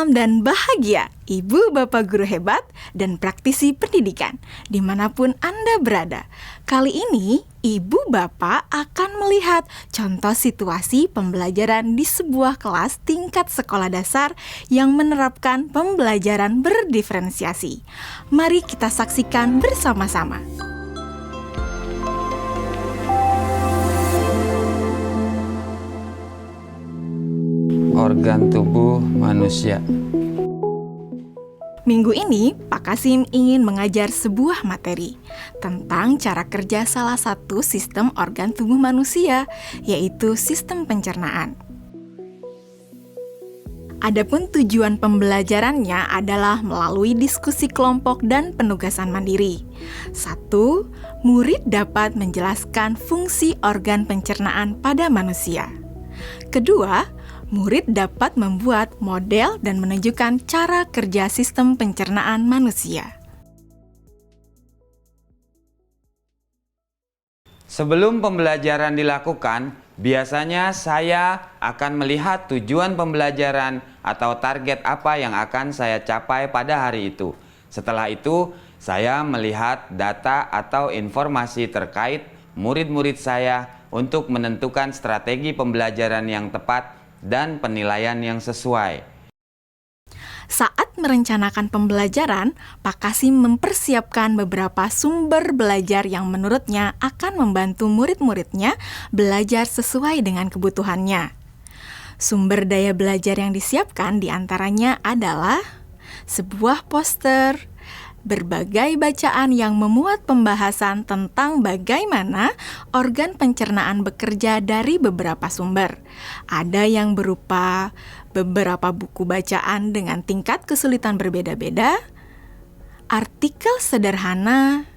Salam dan bahagia, Ibu Bapak Guru hebat dan praktisi pendidikan, dimanapun Anda berada. Kali ini, Ibu Bapak akan melihat contoh situasi pembelajaran di sebuah kelas tingkat sekolah dasar yang menerapkan pembelajaran berdiferensiasi. Mari kita saksikan bersama-sama. Organ tubuh manusia. Minggu ini, Pak Kasim ingin mengajar sebuah materi tentang cara kerja salah satu sistem organ tubuh manusia, yaitu sistem pencernaan. Adapun tujuan pembelajarannya adalah melalui diskusi kelompok dan penugasan mandiri. 1. Murid dapat menjelaskan fungsi organ pencernaan pada manusia. Kedua, murid dapat membuat model dan menunjukkan cara kerja sistem pencernaan manusia. Sebelum pembelajaran dilakukan, biasanya saya akan melihat tujuan pembelajaran atau target apa yang akan saya capai pada hari itu. Setelah itu, saya melihat data atau informasi terkait murid-murid saya untuk menentukan strategi pembelajaran yang tepat dan penilaian yang sesuai. Saat merencanakan pembelajaran, Pak Kasim mempersiapkan beberapa sumber belajar yang menurutnya akan membantu murid-muridnya belajar sesuai dengan kebutuhannya. Sumber daya belajar yang disiapkan diantaranya adalah sebuah poster, berbagai bacaan yang memuat pembahasan tentang bagaimana organ pencernaan bekerja dari beberapa sumber. Ada yang berupa beberapa buku bacaan dengan tingkat kesulitan berbeda-beda, artikel sederhana,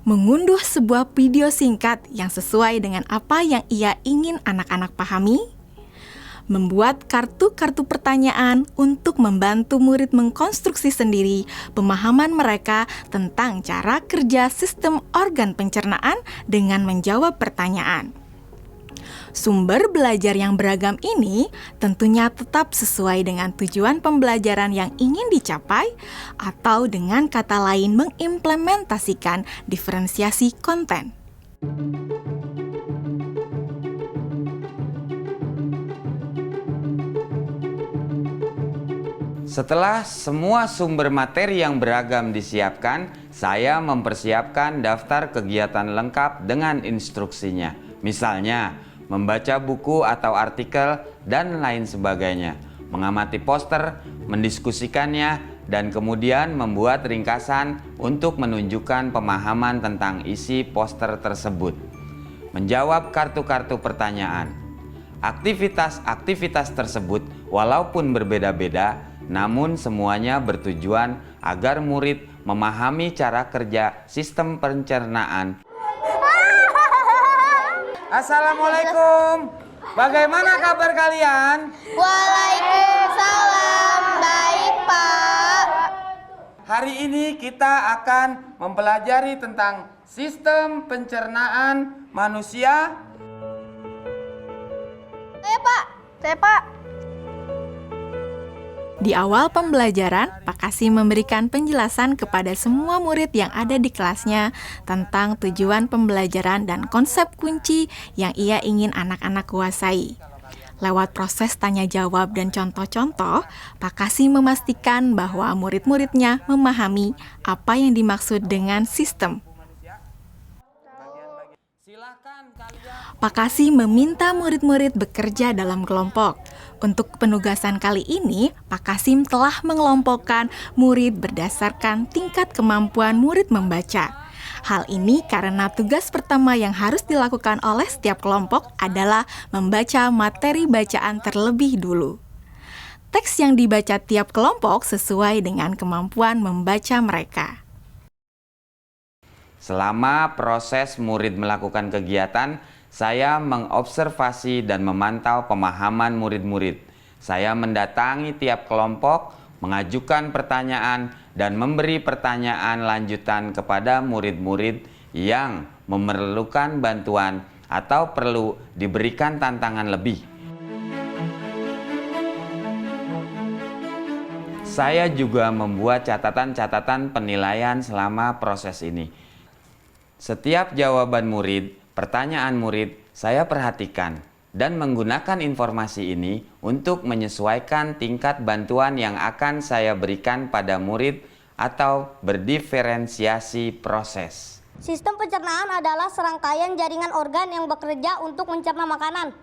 mengunduh sebuah video singkat yang sesuai dengan apa yang ia ingin anak-anak pahami, membuat kartu-kartu pertanyaan untuk membantu murid mengkonstruksi sendiri pemahaman mereka tentang cara kerja sistem organ pencernaan dengan menjawab pertanyaan. Sumber belajar yang beragam ini tentunya tetap sesuai dengan tujuan pembelajaran yang ingin dicapai atau dengan kata lain mengimplementasikan diferensiasi konten. Setelah semua sumber materi yang beragam disiapkan, saya mempersiapkan daftar kegiatan lengkap dengan instruksinya. Misalnya, membaca buku atau artikel dan lain sebagainya, mengamati poster, mendiskusikannya, dan kemudian membuat ringkasan untuk menunjukkan pemahaman tentang isi poster tersebut. Menjawab kartu-kartu pertanyaan. Aktivitas-aktivitas tersebut walaupun berbeda-beda, namun semuanya bertujuan agar murid memahami cara kerja sistem pencernaan. Assalamualaikum. Bagaimana kabar kalian? Waalaikumsalam. Baik, Pak. Hari ini kita akan mempelajari tentang sistem pencernaan manusia. Saya, Pak. Di awal pembelajaran, Pak Kasim memberikan penjelasan kepada semua murid yang ada di kelasnya tentang tujuan pembelajaran dan konsep kunci yang ia ingin anak-anak kuasai. Lewat proses tanya jawab dan contoh-contoh, Pak Kasim memastikan bahwa murid-muridnya memahami apa yang dimaksud dengan sistem. Pak Kasim meminta murid-murid bekerja dalam kelompok. Untuk penugasan kali ini, Pak Kasim telah mengelompokkan murid berdasarkan tingkat kemampuan murid membaca. Hal ini karena tugas pertama yang harus dilakukan oleh setiap kelompok adalah membaca materi bacaan terlebih dulu. Teks yang dibaca tiap kelompok sesuai dengan kemampuan membaca mereka. Selama proses murid melakukan kegiatan, saya mengobservasi dan memantau pemahaman murid-murid. Saya mendatangi tiap kelompok, mengajukan pertanyaan, dan memberi pertanyaan lanjutan kepada murid-murid yang memerlukan bantuan atau perlu diberikan tantangan lebih. Saya juga membuat catatan-catatan penilaian selama proses ini. Setiap jawaban murid, pertanyaan murid, saya perhatikan dan menggunakan informasi ini untuk menyesuaikan tingkat bantuan yang akan saya berikan pada murid atau berdiferensiasi proses. Sistem pencernaan adalah serangkaian jaringan organ yang bekerja untuk mencerna makanan.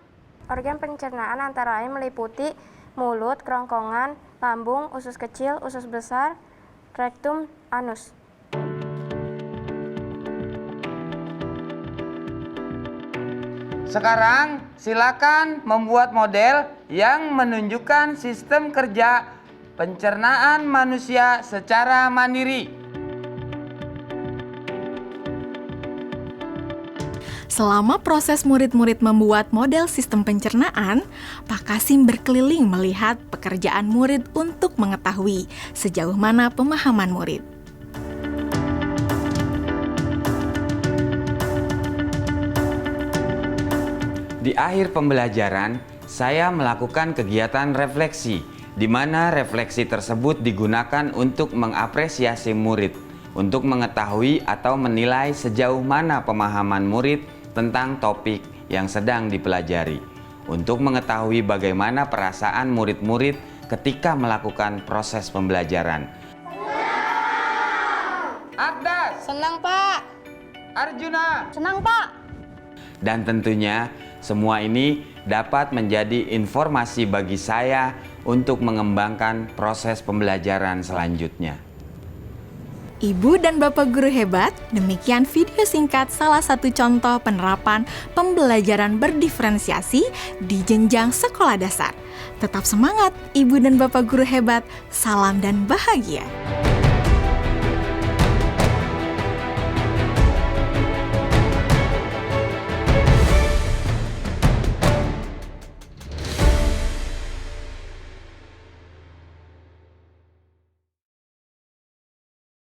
Organ pencernaan antara lain meliputi mulut, kerongkongan, lambung, usus kecil, usus besar, rektum, anus. Sekarang silakan membuat model yang menunjukkan sistem kerja pencernaan manusia secara mandiri. Selama proses murid-murid membuat model sistem pencernaan, Pak Kasim berkeliling melihat pekerjaan murid untuk mengetahui sejauh mana pemahaman murid. Di akhir pembelajaran, saya melakukan kegiatan refleksi, di mana refleksi tersebut digunakan untuk mengapresiasi murid, untuk mengetahui atau menilai sejauh mana pemahaman murid tentang topik yang sedang dipelajari, untuk mengetahui bagaimana perasaan murid-murid ketika melakukan proses pembelajaran. Agdas, Senang, Pak. Arjuna, Senang, Pak. dan tentunya semua ini dapat menjadi informasi bagi saya untuk mengembangkan proses pembelajaran selanjutnya. Ibu dan Bapak guru hebat, demikian video singkat salah satu contoh penerapan pembelajaran berdiferensiasi di jenjang sekolah dasar. Tetap semangat, Ibu dan Bapak guru hebat. Salam dan bahagia.